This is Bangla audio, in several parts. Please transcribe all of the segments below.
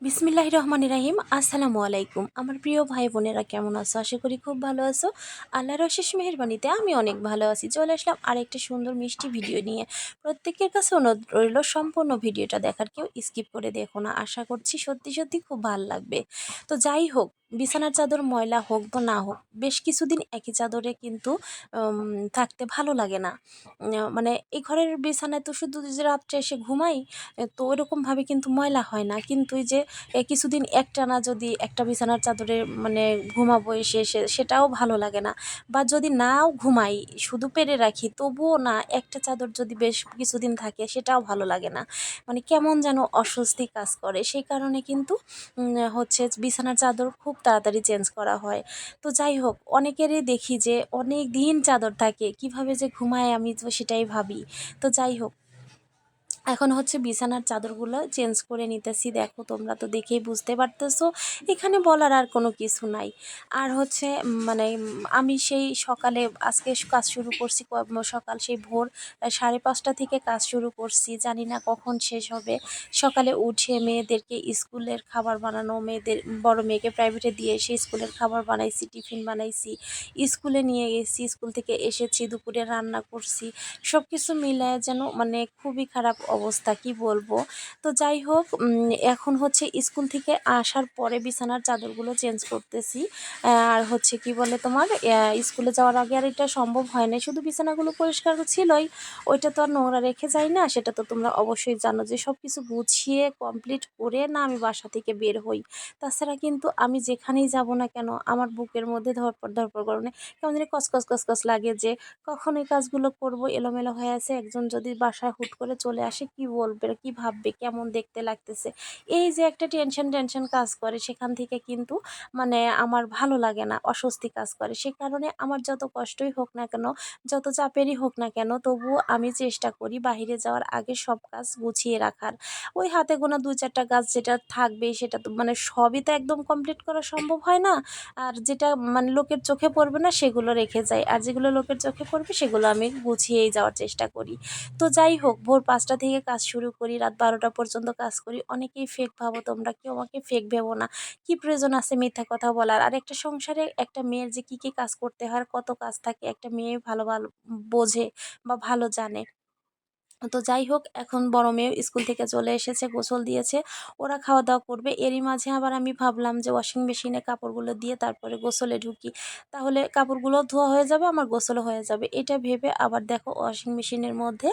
বিসমিল্লাহির রহমানির রাহিম। আসসালামু আলাইকুম। আমার প্রিয় ভাই বোনেরা কেমন আছো? আশা করি খুব ভালো আছো। আল্লাহর অশেষ মেহেরবানিতে আমি অনেক ভালো আছি। চলে আসলাম আরেকটা সুন্দর মিষ্টি ভিডিও নিয়ে। প্রত্যেকের কাছে অনুরোধ রইল সম্পূর্ণ ভিডিওটা দেখার, কেউ স্কিপ করে দেখো না। আশা করছি সত্যি সত্যি খুব ভালো লাগবে। তো যাই হোক, বিছানার চাদর ময়লা হোক বা না হোক, বেশ কিছুদিন একই চাদরে কিন্তু থাকতে ভালো লাগে না। মানে এই ঘরের বিছানায় তো শুধু যে রাত্রে এসে ঘুমাই, তো ওইরকমভাবে কিন্তু ময়লা হয় না। কিন্তু এই যে কিছুদিন একটানা যদি একটা বিছানার চাদরে মানে ঘুমাবো এসে এসে, সেটাও ভালো লাগে না। বা যদি নাও ঘুমাই, শুধু পেরে রাখি, তবুও না, একটা চাদর যদি বেশ কিছুদিন থাকে সেটাও ভালো লাগে না। মানে কেমন যেন অস্বস্তি কাজ করে। সেই কারণে কিন্তু হচ্ছে বিছানার চাদর খুব তাড়াতাড়ি চেঞ্জ করা হয়। তো যাই হোক, অনেকেরই দেখি যে অনেক দিন চাদর থাকে, কিভাবে যে ঘুমায় আমি তো সেটাই ভাবি। তো যাই হোক, এখন হচ্ছে বিছানার চাদরগুলো চেঞ্জ করে নিতেছি। দেখো, তোমরা তো দেখেই বুঝতে পারতেছো, এখানে বলার আর কোনো কিছু নাই। আর হচ্ছে মানে আমি সেই সকালে আজকে কাজ শুরু করছি, সকাল সেই ভোর 5:30 থেকে কাজ শুরু করছি, জানি না কখন শেষ হবে। সকালে উঠে মেয়েদেরকে স্কুলের খাবার বানানো, বড় মেয়েকে প্রাইভেটে দিয়ে এসে স্কুলের খাবার বানাইছি, টিফিন বানাইছি, স্কুলে নিয়ে গেছি, স্কুল থেকে এসেছি, দুপুরে রান্না করছি। সব কিছু মিলায় যেন মানে খুবই খারাপ অবস্থা, কি বলবো। তো যাই হোক, এখন হচ্ছে স্কুল থেকে আসার পরে বিছানার চাদরগুলো চেঞ্জ করতেছি। আর হচ্ছে কি বলে তোমার, স্কুলে যাওয়ার আগে আর এটা সম্ভব হয় না। শুধু বিছানাগুলো পরিষ্কার ছিলই, ওইটা তো আর নোংরা রেখে যাই না। সেটা তো তোমরা অবশ্যই জানো যে সব কিছু গুছিয়ে কমপ্লিট করে না আমি বাসা থেকে বের হই। তাছাড়া কিন্তু আমি যেখানেই যাব না কেন, আমার বুকের মধ্যে ধরপড় ধরপড় করে কেমন জানি কসকস কসকস লাগে যে কখন এই কাজগুলো করব, এলোমেলো হয়ে আছে। একজন যদি বাসায় হুট করে চলে আসে, কি বলবে, কি ভাববে, কেমন দেখতে লাগতেছে, এই যে একটা টেনশন টেনশন কাজ করে, সেখান থেকে কিন্তু মানে আমার ভালো লাগে না, অস্বস্তি কাজ করে। সে কারণে আমার যত কষ্টই হোক না কেন, যত চাপেরই হোক না কেন, তবুও আমি চেষ্টা করি বাইরে যাওয়ার আগে সব কাজ গুছিয়ে রাখার। ওই হাতে গোনা 2-4টা কাজ যেটা থাকবে, সেটা তো মানে সবই তো একদম কমপ্লিট করা সম্ভব হয় না। আর যেটা মানে লোকের চোখে পড়বে না সেগুলো রেখে যাই, আর যেগুলো লোকের চোখে পড়বে সেগুলো আমি গুছিয়েই যাওয়ার চেষ্টা করি। তো যাই হোক, ভোর 5টা থেকে কাজ শুরু করি, রাত 12টা পর্যন্ত কাজ করি। অনেকেই ফেক ভাবো তোমরা, কেউ আমাকে ফেক ভেবো না। কি প্রয়োজন আছে মিথ্যা কথা বলার? আর একটা সংসারে একটা মেয়ের যে কি কি কাজ করতে হয়, আর কত কাজ থাকে, একটা মেয়ে ভালো ভালো বোঝে বা ভালো জানে। তো যাই হোক, এখন বড় মেয়ে স্কুল থেকে চলে এসেছে, গোসল দিয়েছে, ওরা খাওয়া দাওয়া করবে। এরই মাঝে আবার আমি ভাবলাম যে ওয়াশিং মেশিনে কাপড়গুলো দিয়ে তারপরে গোসলে ঢুকি, তাহলে কাপড়গুলো ধোয়া হয়ে যাবে, আমার গোসলও হয়ে যাবে। এটা ভেবে আবার দেখো ওয়াশিং মেশিনের মধ্যে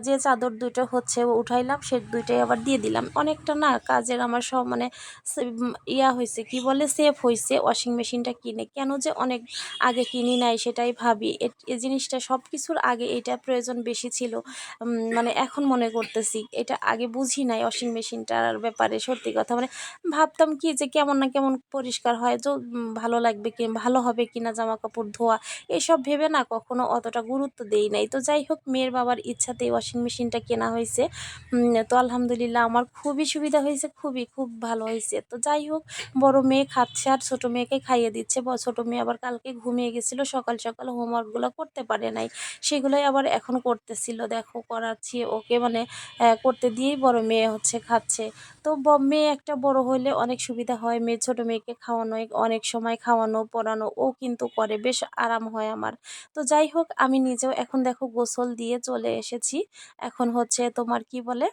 যে চাদর দুটো হচ্ছে উঠাইলাম, সে দুইটাই আবার দিয়ে দিলাম। অনেকটা না কাজের আমার সব মানে হয়েছে, কি বলে, সেফ হয়েছে ওয়াশিং মেশিনটা কিনে। কেন যে অনেক আগে কিনি নাই সেটাই ভাবি। এই জিনিসটা সব কিছুর আগে এটা প্রয়োজন বেশি ছিল। মানে এখন মনে করতেছি এটা আগে বুঝি নাই ওয়াশিং মেশিনটার ব্যাপারে। সত্যি কথা মানে ভাবতাম কি যে কেমন না কেমন পরিষ্কার হয়, তো ভালো লাগবে কি, ভালো হবে কিনা জামা কাপড় ধোয়া, এসব ভেবে না কখনো অতটা গুরুত্ব দেই নাই। তো যাই হোক, মেয়ের বাবার ইচ্ছাতেই ওয়াশিং মেশিনটা কেনা হয়েছে। তো আলহামদুলিল্লাহ আমার খুবই সুবিধা হয়েছে, খুবই খুব ভালো হয়েছে। তো যাই হোক, বড় মেয়ে খাচ্ছে আর ছোট মেয়েকে খাইয়ে দিচ্ছে। ছোট মেয়ে আবার কালকে ঘুমিয়ে গেছিল, সকাল সকাল হোমওয়ার্কগুলো করতে পারে নাই, সেগুলোই আবার এখন করতেছিল। দেখো করাচ্ছি ওকে, মানে করতে দিয়েই বড় মেয়ে হচ্ছে খাচ্ছে। তো মেয়ে একটা বড় হইলে অনেক সুবিধা হয়। ছোট মেয়েকে খাওয়ানো, অনেক সময় খাওয়ানো পড়ানো ও কিন্তু করে, বেশ আরাম হয় আমার। তো যাই হোক, আমি নিজেও এখন দেখো গোসল দিয়ে চলে এসেছি। এখন হচ্ছে তোমার কি বলে,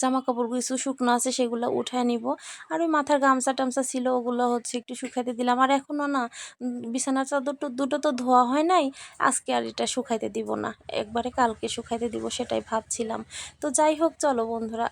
জামা কাপড় কিছু শুকনো আছে সেগুলো উঠায় নিব। আর ওই মাথার গামছা টামছা ছিল, ওগুলো হচ্ছে একটু শুকাইতে দিলাম। আর এখনও না বিছানার চাদর দুটো তো ধোয়া হয় নাই, আজকে আর এটা শুকাইতে দিব না, একবারে কালকে শুকাইতে দিব, সেটাই ভাবছিলাম। তো যাই হোক, চলো বন্ধুরা।